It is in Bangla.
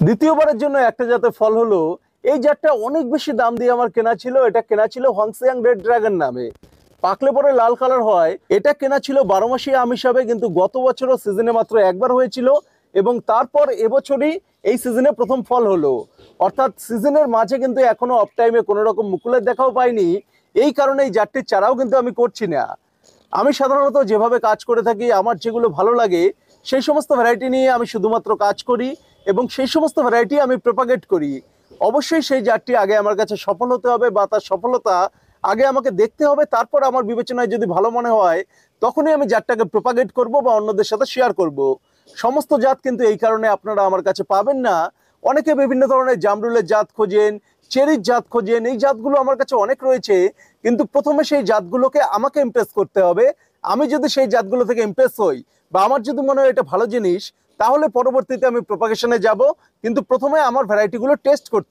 দ্বিতীয়বারের জন্য একটা জাতের ফল হলো এই জাতটা অনেক বেশি দাম দিয়ে আমার কেনা ছিল। এটা কেনা ছিল হংসিয়াং রেড ড্রাগন নামে। পাকলে পরে লাল কালার হয়। এটা কেনা ছিল 12 মাসি আম হিসাবে, কিন্তু গত বছরও সিজনে মাত্র একবার হয়েছিল এবং তারপর এবছরই এই সিজনে প্রথম ফল হলো। অর্থাৎ সিজনের মাঝে কিন্তু এখনো অফ টাইমে কোনো রকম মুকুলের দেখাও পাইনি। এই কারণে এই জাতটির চারাও কিন্তু আমি করছি না। আমি সাধারণত যেভাবে কাজ করে থাকি, আমার যেগুলো ভালো লাগে সেই সমস্ত ভ্যারাইটি নিয়ে আমি শুধুমাত্র কাজ করি এবং সেই সমস্ত ভ্যারাইটি আমি প্রপাগেট করি। অবশ্যই সেই জাতটি আগে আমার কাছে সফল হতে হবে বা তার সফলতা আগে আমাকে দেখতে হবে, তারপর আমার বিবেচনায় যদি ভালো মনে হয় তখনই আমি জাতটাকে প্রপাগেট করব বা অন্যদের সাথে শেয়ার করব। সমস্ত জাত কিন্তু এই কারণে আপনারা আমার কাছে পাবেন না। অনেকে বিভিন্ন ধরনের জামরুলের জাত খোঁজেন, চেরির জাত খোঁজেন। এই জাতগুলো আমার কাছে অনেক রয়েছে, কিন্তু প্রথমে সেই জাতগুলোকে আমাকে ইমপ্রেস করতে হবে। আমি যদি সেই জাতগুলো থেকে ইমপ্রেস হই বা আমার যদি মনে হয় এটা ভালো জিনিস, তাহলে পরবর্তীতে আমি প্রপাগেশনে যাব। কিন্তু প্রথমে আমার ভ্যারাইটিগুলো টেস্ট করতে